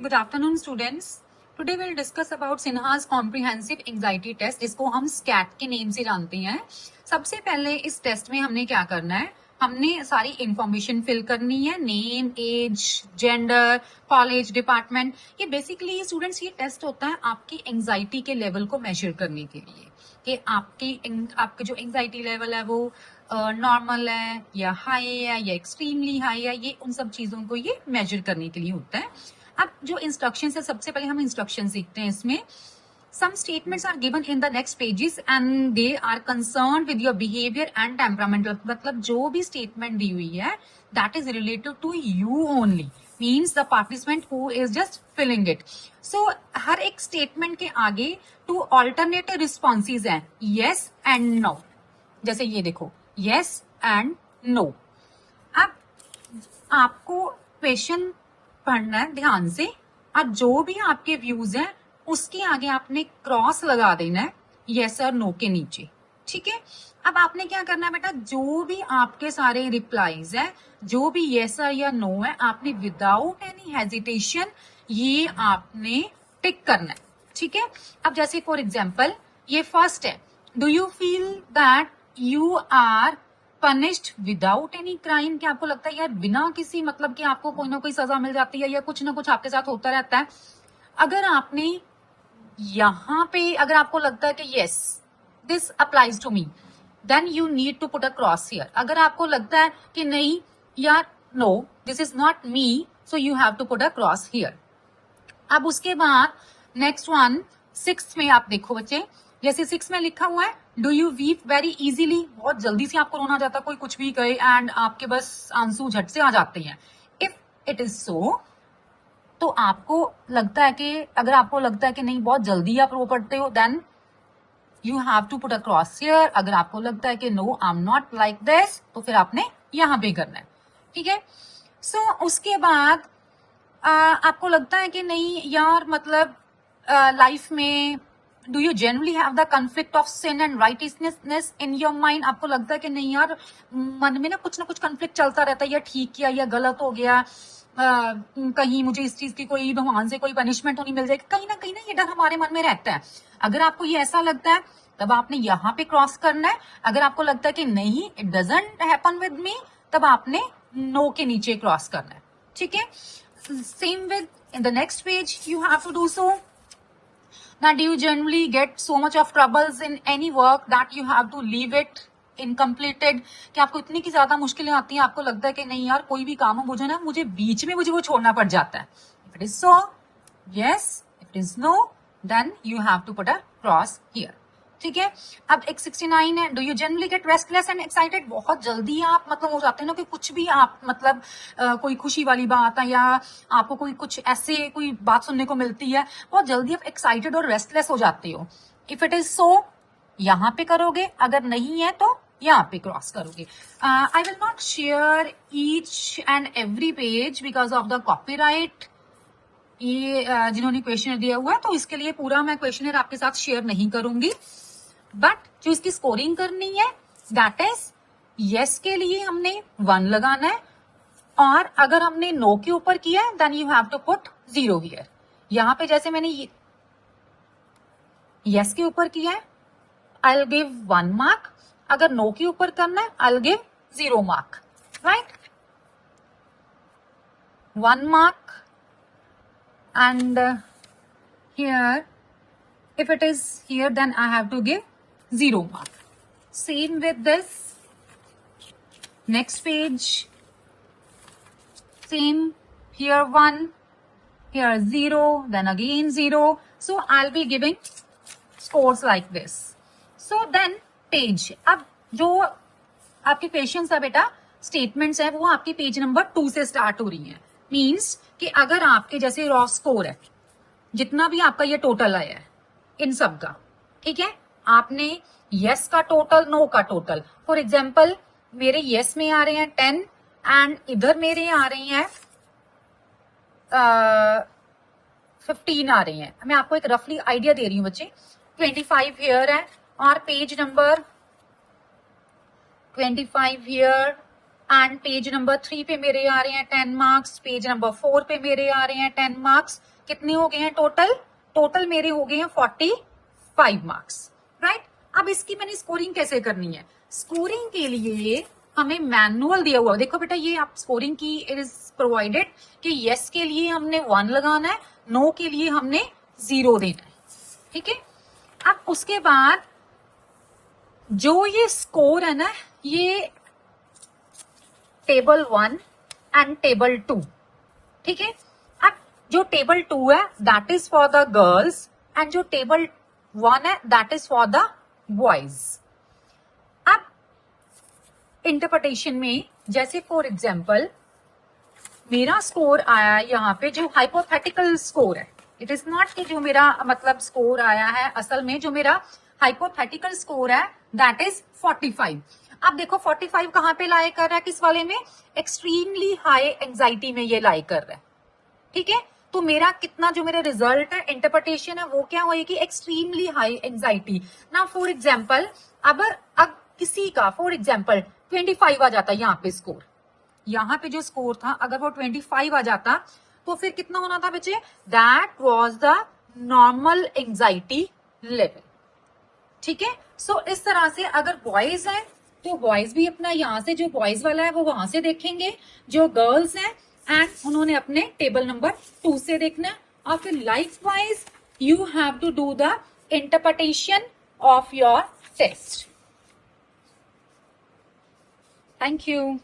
Good afternoon, students. Today we'll discuss about Sinha's Comprehensive Anxiety Test, जिसको हम SCAT के name से जानते हैं. सबसे पहले इस टेस्ट में हमने क्या करना है, हमने सारी इंफॉर्मेशन फिल करनी है, name, age, gender, college, department. ये बेसिकली स्टूडेंट्स ये टेस्ट होता है आपकी एंजाइटी के लेवल को मेजर करने के लिए कि आपके जो एंजाइटी लेवल है वो नॉर्मल है या हाई है या एक्सट्रीमली हाई है. ये उन सब चीजों को ये मेजर करने के लिए होता है. अब जो इंस्ट्रक्शन है, सबसे पहले हम इंस्ट्रक्शन सीखते हैं. इसमें some statements are given in the next pages and they are concerned with your behavior and temperamental. मतलब जो भी statement दी हुई है that is related to you only, means the participant who is just filling it. So हर एक statement के आगे two alternative responses हैं, yes and no. जैसे ये देखो, yes and no. अब आपको क्वेश्चन पढ़ना है ध्यान से, अब जो भी आपके व्यूज हैं उसके आगे आपने क्रॉस लगा देना है यस और नो के नीचे. ठीक है. अब आपने क्या करना है बेटा, जो भी आपके सारे रिप्लाईज है, जो भी यस और या नो है, आपने विदाउट एनी हेजिटेशन ये आपने टिक करना है. ठीक है. अब जैसे फॉर एग्जाम्पल ये फर्स्ट है, do you feel that you are punished without any crime. क्या आपको लगता है यार बिना किसी मतलब कि आपको कोई ना कोई सजा मिल जाती है या कुछ ना कुछ आपके साथ होता रहता है. अगर आपने यहां पे अगर आपको लगता है कि yes this applies to me, then you need to put a cross here. अगर आपको लगता है कि नहीं यार no this is not me, so you have to put a cross here. अब उसके बाद नेक्स्ट वन, सिक्स में आप देखो बच्चे, जैसे सिक्स में लिखा हुआ है do you weep very easily. बहुत जल्दी से आपको रोना जाता है, कोई कुछ भी कहे एंड आपके बस आंसू झट से आ जाते हैं. इफ इट इज सो, तो आपको लगता है कि अगर आपको लगता है कि नहीं बहुत जल्दी आप रो पड़ते हो, then you have to put a cross here. अगर आपको लगता है कि no I am not like this, तो फिर आपने यहां पे करना है. ठीक है. सो उसके बाद आपको लगता है कि नहीं यार मतलब लाइफ में do you generally have the conflict of sin and righteousness in your mind. आपको लगता है कि नहीं यार मन में ना कुछ कॉन्फ्लिक्ट चलता रहता है, या ठीक किया या गलत हो गया, कहीं मुझे इस चीज की कोई भगवान से कोई पनिशमेंट तो नहीं मिल जाएगी. कहीं ना ये डर हमारे मन में रहता है. अगर आपको ये ऐसा लगता है तब आपने यहाँ पे क्रॉस करना है. अगर आपको लगता है कि नहीं it doesn't happen with me, तब आपने नो के नीचे क्रॉस करना है. ठीक है. Same with in the next page you have to do so. Now, do you generally get so much of troubles in any work that you have to leave it incompleted? कि आपको इतनी की ज्यादा मुश्किलें आती हैं, आपको लगता है कि नहीं यार कोई भी काम हो मुझे ना मुझे बीच में मुझे वो छोड़ना पड़ जाता है. If it is so, yes. If it is no, then you have to put a cross here. ठीक है. अब एक 69 है, do you generally get restless and excited. बहुत जल्दी आप मतलब हो जाते हैं ना कि कुछ भी आप मतलब कोई खुशी वाली बात है या आपको कोई कुछ ऐसे कोई बात सुनने को मिलती है, बहुत जल्दी आप एक्साइटेड और रेस्टलेस हो जाते हो. इफ इट इज सो यहां पे करोगे, अगर नहीं है तो यहाँ पे क्रॉस करोगे. I will not share each and every page because of the copyright. ये जिन्होंने क्वेश्चनर दिया हुआ है तो इसके लिए पूरा मैं क्वेश्चनर आपके साथ शेयर नहीं करूंगी. बट जो इसकी स्कोरिंग करनी है दैट इज यस के लिए हमने 1 लगाना है, और अगर हमने नो के ऊपर किया है then you have to put 0 here. यहां पे जैसे मैंने यस के ऊपर किया है आई विल गिव 1 मार्क. अगर नो के ऊपर करना है I will give 0 mark. Right. 1 mark and here if it is here then I have to give 0 mark. Same with this next page, same here 1, here 0, then again 0. So I'll be giving scores like this. So then page, अब जो आपके questions है बेटा, statements है, वो आपकी page number 2 से start हो रही है. मीन्स कि अगर आपके जैसे रॉ स्कोर है, जितना भी आपका ये टोटल आया है इन सब का, ठीक है, आपने यस का टोटल, नो का टोटल. फॉर एग्जाम्पल मेरे यस में आ रहे हैं 10 एंड इधर मेरे आ रही हैं 15 आ रही हैं. मैं आपको एक रफली आइडिया दे रही हूँ बच्चे. 25 हियर है और page number 25 here and page number 3 पे मेरे आ रहे हैं 10 मार्क्स, पेज नंबर 4 पे मेरे आ रहे हैं 10 मार्क्स। कितने हो गए हैं टोटल मेरे हो गए हैं 45 मार्क्स, राइट। अब इसकी मैंने स्कोरिंग कैसे करनी है? स्कोरिंग के लिए हमें मैनुअल दिया हुआ, देखो बेटा ये आप स्कोरिंग की इट इज प्रोवाइडेड कि यस के लिए हमने 1 लगाना है, नो के लिए हमने 0 देना है, ठीक है। अब उसके बाद जो ये स्कोर है ना, ये टेबल 1 एंड टेबल 2, ठीक है। अब जो टेबल 2 है that is for the girls and जो टेबल 1 है that is for the boys. अब इंटरप्रिटेशन में जैसे फॉर एग्जाम्पल मेरा स्कोर आया यहाँ पे, जो हाइपोथेटिकल स्कोर है, इट इज नॉट कि जो मेरा मतलब स्कोर आया है, असल में जो मेरा हाइपोथेटिकल स्कोर है दैट इज 45। अब देखो 45 कहां पे लाई कर रहा है, किस वाले में? एक्सट्रीमली हाई एंजाइटी में ये लाई कर रहा है, ठीक है। तो मेरा कितना जो मेरा रिजल्ट है, इंटरप्रिटेशन है, वो क्या होगी? Extremely high anxiety. ना फॉर एग्जाम्पल अब किसी का फॉर एग्जाम्पल 25 आ जाता है यहाँ पे स्कोर, यहाँ पे जो स्कोर था अगर वो 25 आ जाता तो फिर कितना होना था बच्चे? That was the normal anxiety level, ठीक है। सो इस तरह से अगर बॉयज है तो बॉयज भी अपना यहाँ से जो बॉयज वाला है वो वहां से देखेंगे, जो गर्ल्स हैं एंड उन्होंने अपने टेबल नंबर 2 से देखना है, और फिर likewise you have to do the interpretation of your test. Thank you.